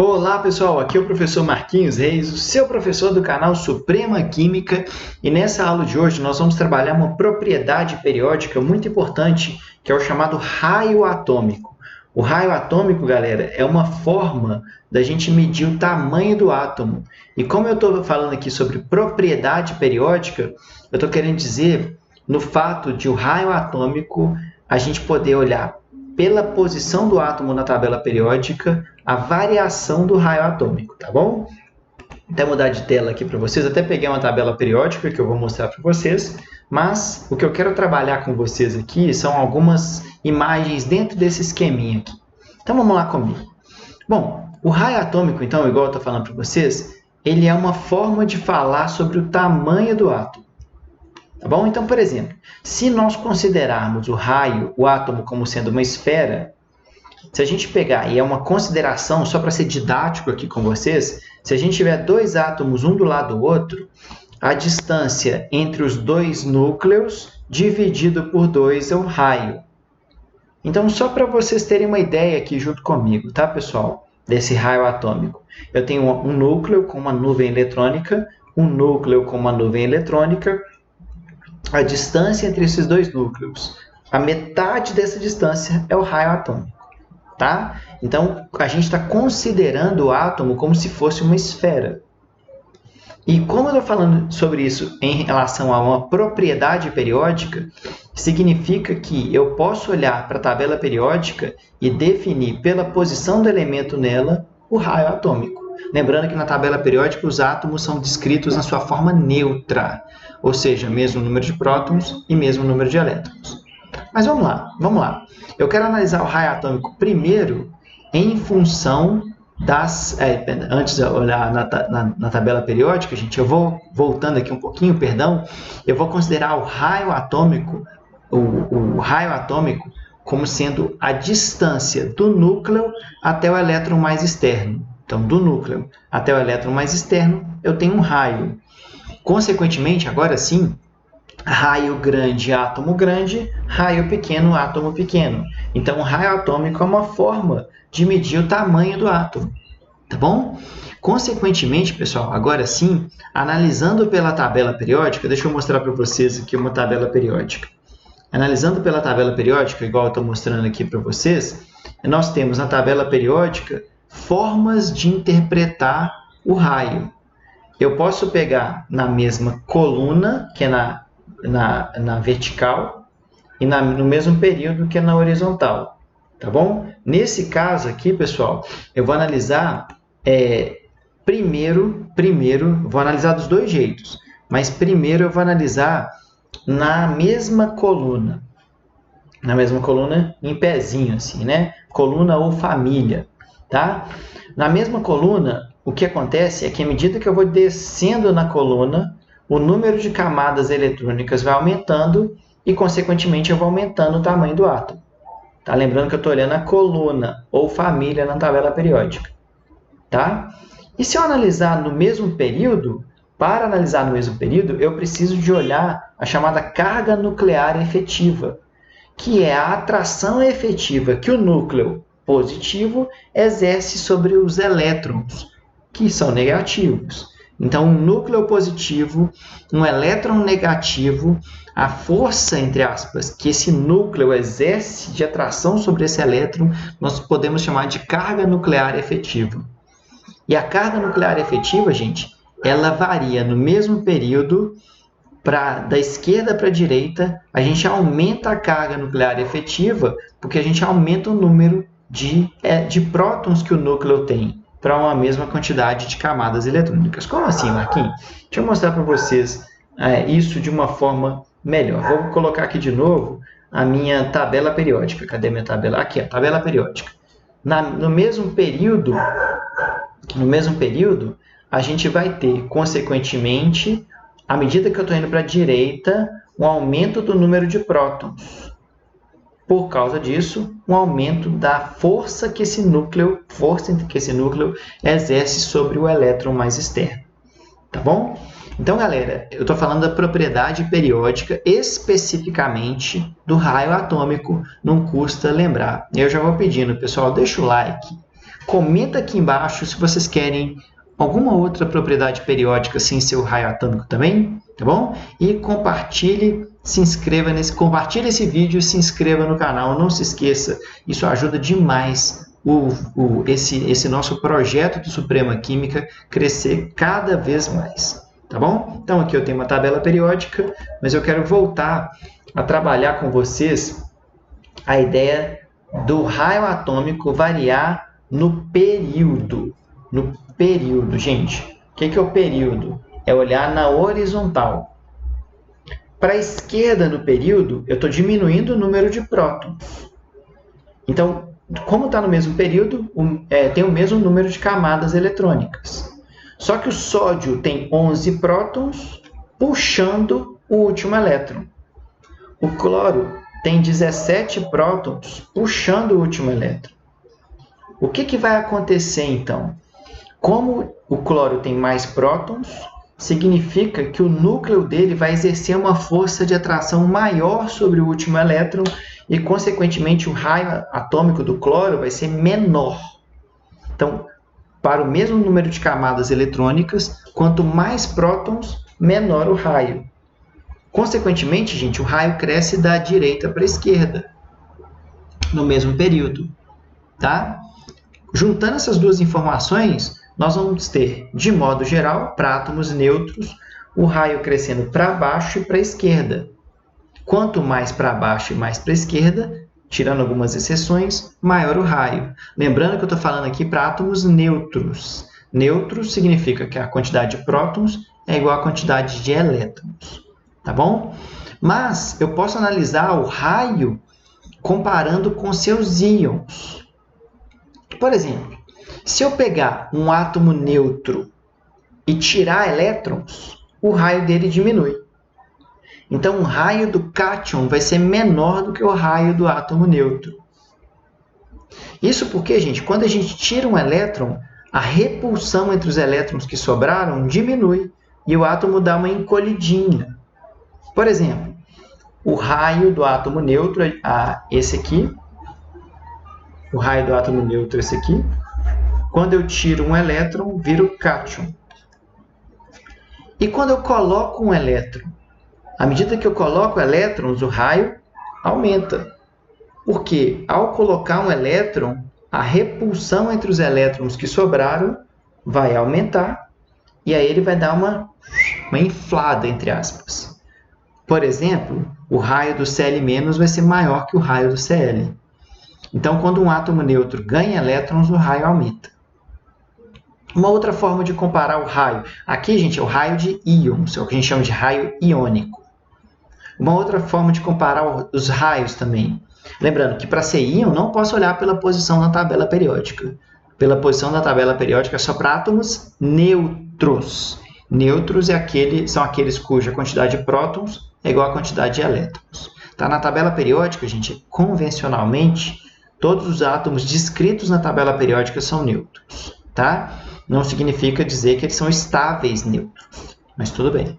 Olá pessoal, aqui é o professor Marquinhos Reis, o seu professor do canal Suprema Química, e nessa aula de hoje nós vamos trabalhar uma propriedade periódica muito importante, que é o chamado raio atômico. O raio atômico, galera, é uma forma da gente medir o tamanho do átomo. E como eu estou falando aqui sobre propriedade periódica, eu estou querendo dizer no fato de o raio atômico a gente poder olhar pela posição do átomo na tabela periódica, a variação do raio atômico, tá bom? Vou até mudar de tela aqui para vocês, até peguei uma tabela periódica que eu vou mostrar para vocês, mas o que eu quero trabalhar com vocês aqui são algumas imagens dentro desse esqueminha aqui. Então vamos lá comigo. Bom, o raio atômico, então, igual eu estou falando para vocês, ele é uma forma de falar sobre o tamanho do átomo. Tá bom? Então, por exemplo, se nós considerarmos o raio, o átomo, como sendo uma esfera, se a gente pegar, e é uma consideração, só para ser didático aqui com vocês, se a gente tiver dois átomos um do lado do outro, a distância entre os dois núcleos dividido por 2 é o raio. Então, só para vocês terem uma ideia aqui junto comigo, tá, pessoal? Desse raio atômico. Eu tenho um núcleo com uma nuvem eletrônica, um núcleo com uma nuvem eletrônica, a distância entre esses dois núcleos, a metade dessa distância é o raio atômico, tá? Então, a gente está considerando o átomo como se fosse uma esfera. E como eu estou falando sobre isso em relação a uma propriedade periódica, significa que eu posso olhar para a tabela periódica e definir pela posição do elemento nela o raio atômico. Lembrando que na tabela periódica os átomos são descritos na sua forma neutra, ou seja, mesmo número de prótons e mesmo número de elétrons. Mas vamos lá. Eu quero analisar o raio atômico primeiro em função das... antes de olhar na tabela periódica, gente, eu vou voltando aqui um pouquinho, perdão, eu vou considerar o raio atômico, o raio atômico como sendo a distância do núcleo até o elétron mais externo. Então, do núcleo até o elétron mais externo, eu tenho um raio. Consequentemente, agora sim, raio grande, átomo grande, raio pequeno, átomo pequeno. Então, o raio atômico é uma forma de medir o tamanho do átomo. Tá bom? Consequentemente, pessoal, agora sim, analisando pela tabela periódica, deixa eu mostrar para vocês aqui uma tabela periódica. Analisando pela tabela periódica, igual eu estou mostrando aqui para vocês, nós temos na tabela periódica formas de interpretar o raio. Eu posso pegar na mesma coluna, que é na vertical, e no mesmo período, que é na horizontal. Tá bom? Nesse caso aqui, pessoal, eu vou analisar primeiro, vou analisar dos dois jeitos, mas primeiro eu vou analisar na mesma coluna em pezinho, assim, né? Coluna ou família, tá? Na mesma coluna, o que acontece é que à medida que eu vou descendo na coluna, o número de camadas eletrônicas vai aumentando e, consequentemente, eu vou aumentando o tamanho do átomo. Tá? Lembrando que eu estou olhando a coluna ou família na tabela periódica. Tá? E se eu analisar no mesmo período, para analisar no mesmo período, eu preciso de olhar a chamada carga nuclear efetiva, que é a atração efetiva que o núcleo positivo exerce sobre os elétrons, que são negativos. Então, um núcleo positivo, um elétron negativo, a força, entre aspas, que esse núcleo exerce de atração sobre esse elétron, nós podemos chamar de carga nuclear efetiva. E a carga nuclear efetiva, gente, ela varia no mesmo período, da esquerda para a direita, a gente aumenta a carga nuclear efetiva, porque a gente aumenta o número de prótons que o núcleo tem para uma mesma quantidade de camadas eletrônicas. Como assim, Marquinhos? Deixa eu mostrar para vocês isso de uma forma melhor. Vou colocar aqui de novo a minha tabela periódica. Cadê minha tabela? Aqui, a tabela periódica. No mesmo período, a gente vai ter, consequentemente, à medida que eu estou indo para a direita, um aumento do número de prótons. Por causa disso, um aumento da força que esse núcleo exerce sobre o elétron mais externo. Tá bom? Então, galera, eu estou falando da propriedade periódica especificamente do raio atômico, não custa lembrar. Eu já vou pedindo, pessoal, deixa o like. Comenta aqui embaixo se vocês querem alguma outra propriedade periódica sem ser o raio atômico também, tá bom? E compartilhe, compartilhe esse vídeo e se inscreva no canal. Não se esqueça, isso ajuda demais esse nosso projeto de Suprema Química crescer cada vez mais, tá bom? Então aqui eu tenho uma tabela periódica, mas eu quero voltar a trabalhar com vocês a ideia do raio atômico variar no período. No período, gente. O que é o período? É olhar na horizontal. Para a esquerda no período, eu estou diminuindo o número de prótons. Então, como está no mesmo período, tem o mesmo número de camadas eletrônicas. Só que o sódio tem 11 prótons puxando o último elétron. O cloro tem 17 prótons puxando o último elétron. O que vai acontecer então? Como o cloro tem mais prótons, significa que o núcleo dele vai exercer uma força de atração maior sobre o último elétron e, consequentemente, o raio atômico do cloro vai ser menor. Então, para o mesmo número de camadas eletrônicas, quanto mais prótons, menor o raio. Consequentemente, gente, o raio cresce da direita para a esquerda, no mesmo período. Tá? Juntando essas duas informações, nós vamos ter, de modo geral, para átomos neutros, o raio crescendo para baixo e para a esquerda. Quanto mais para baixo e mais para a esquerda, tirando algumas exceções, maior o raio. Lembrando que eu estou falando aqui para átomos neutros. Neutros significa que a quantidade de prótons é igual à quantidade de elétrons. Tá bom? Mas eu posso analisar o raio comparando com seus íons. Por exemplo, se eu pegar um átomo neutro e tirar elétrons, o raio dele diminui. Então, o raio do cátion vai ser menor do que o raio do átomo neutro. Isso porque, gente, quando a gente tira um elétron, a repulsão entre os elétrons que sobraram diminui e o átomo dá uma encolhidinha. Por exemplo, o raio do átomo neutro, esse aqui, o raio do átomo neutro, esse aqui, quando eu tiro um elétron, vira o cátion. E quando eu coloco um elétron, à medida que eu coloco elétrons, o raio aumenta. Porque ao colocar um elétron, a repulsão entre os elétrons que sobraram vai aumentar e aí ele vai dar uma inflada, entre aspas. Por exemplo, o raio do Cl- vai ser maior que o raio do Cl. Então, quando um átomo neutro ganha elétrons, o raio aumenta. Uma outra forma de comparar o raio. Aqui, gente, é o raio de íons, é o que a gente chama de raio iônico. Uma outra forma de comparar os raios também. Lembrando que para ser íon, não posso olhar pela posição na tabela periódica. Pela posição da tabela periódica é só para átomos neutros. Neutros são aqueles cuja quantidade de prótons é igual à quantidade de elétrons. Tá? Na tabela periódica, gente, convencionalmente, todos os átomos descritos na tabela periódica são neutros. Tá? Não significa dizer que eles são estáveis neutros, mas tudo bem.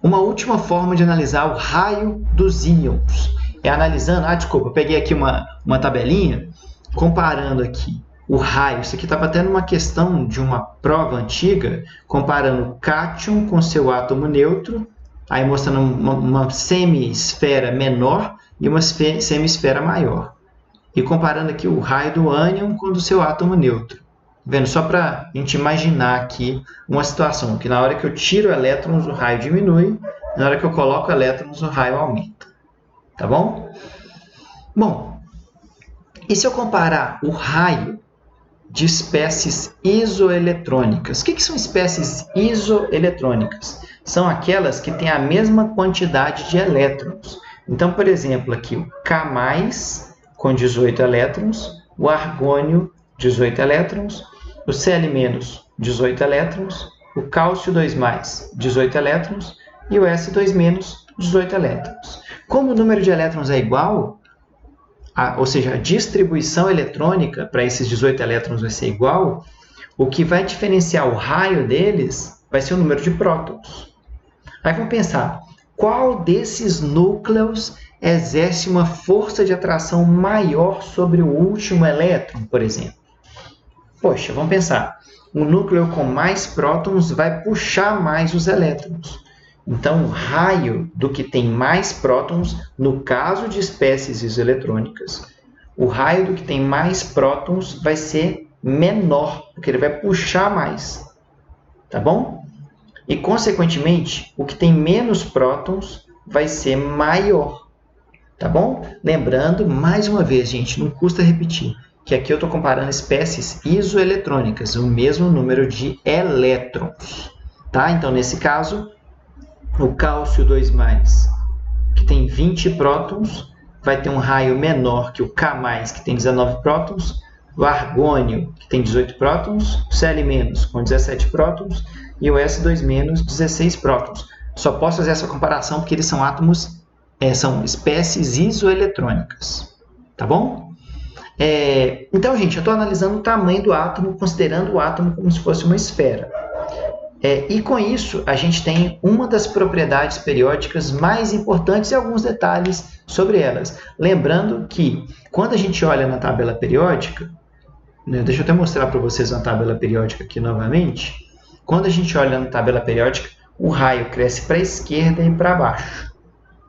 Uma última forma de analisar o raio dos íons é analisando... desculpa, eu peguei aqui uma tabelinha comparando aqui o raio. Isso aqui estava até numa questão de uma prova antiga, comparando o cátion com seu átomo neutro, aí mostrando uma semi-esfera menor e uma semi-esfera maior. E comparando aqui o raio do ânion com o do seu átomo neutro. Vendo, só para a gente imaginar aqui uma situação que na hora que eu tiro elétrons, o raio diminui, na hora que eu coloco elétrons, o raio aumenta. Tá bom? Bom, e se eu comparar o raio de espécies isoeletrônicas? O que são espécies isoeletrônicas? São aquelas que têm a mesma quantidade de elétrons. Então, por exemplo, aqui o K+, com 18 elétrons, o argônio, 18 elétrons, o Cl-, 18 elétrons, o cálcio 2+, 18 elétrons e o S2-, 18 elétrons. Como o número de elétrons é igual, ou seja, a distribuição eletrônica para esses 18 elétrons vai ser igual, o que vai diferenciar o raio deles vai ser o número de prótons. Aí vamos pensar, qual desses núcleos exerce uma força de atração maior sobre o último elétron, por exemplo? Poxa, vamos pensar. O núcleo com mais prótons vai puxar mais os elétrons. Então, o raio do que tem mais prótons, no caso de espécies isoeletrônicas, o raio do que tem mais prótons vai ser menor, porque ele vai puxar mais. Tá bom? E, consequentemente, o que tem menos prótons vai ser maior. Tá bom? Lembrando, mais uma vez, gente, não custa repetir, que aqui eu estou comparando espécies isoeletrônicas, o mesmo número de elétrons. Tá? Então, nesse caso, o cálcio 2+, que tem 20 prótons, vai ter um raio menor que o K+, que tem 19 prótons, o argônio, que tem 18 prótons, o Cl- com 17 prótons, e o S2-, 16 prótons. Só posso fazer essa comparação porque eles são átomos, são espécies isoeletrônicas. Tá bom? Então, gente, eu estou analisando o tamanho do átomo, considerando o átomo como se fosse uma esfera. E com isso, a gente tem uma das propriedades periódicas mais importantes e alguns detalhes sobre elas. Lembrando que, quando a gente olha na tabela periódica, né, deixa eu até mostrar para vocês uma tabela periódica aqui novamente. Quando a gente olha na tabela periódica, o raio cresce para a esquerda e para baixo.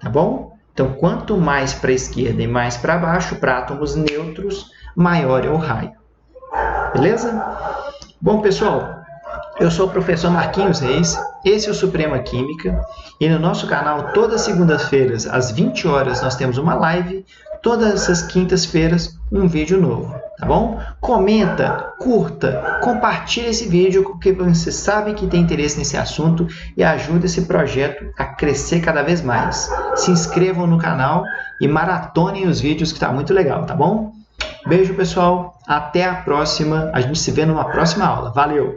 Tá bom? Então, quanto mais para a esquerda e mais para baixo, para átomos neutros, maior é o raio. Beleza? Bom, pessoal, eu sou o professor Marquinhos Reis, esse é o Suprema Química, e no nosso canal, todas as segundas-feiras, às 20 horas, nós temos uma live, todas as quintas-feiras, um vídeo novo, tá bom? Comenta, curta, compartilha esse vídeo, porque você sabe que tem interesse nesse assunto e ajuda esse projeto a crescer cada vez mais. Se inscrevam no canal e maratonem os vídeos, que está muito legal, tá bom? Beijo, pessoal, até a próxima, a gente se vê numa próxima aula. Valeu!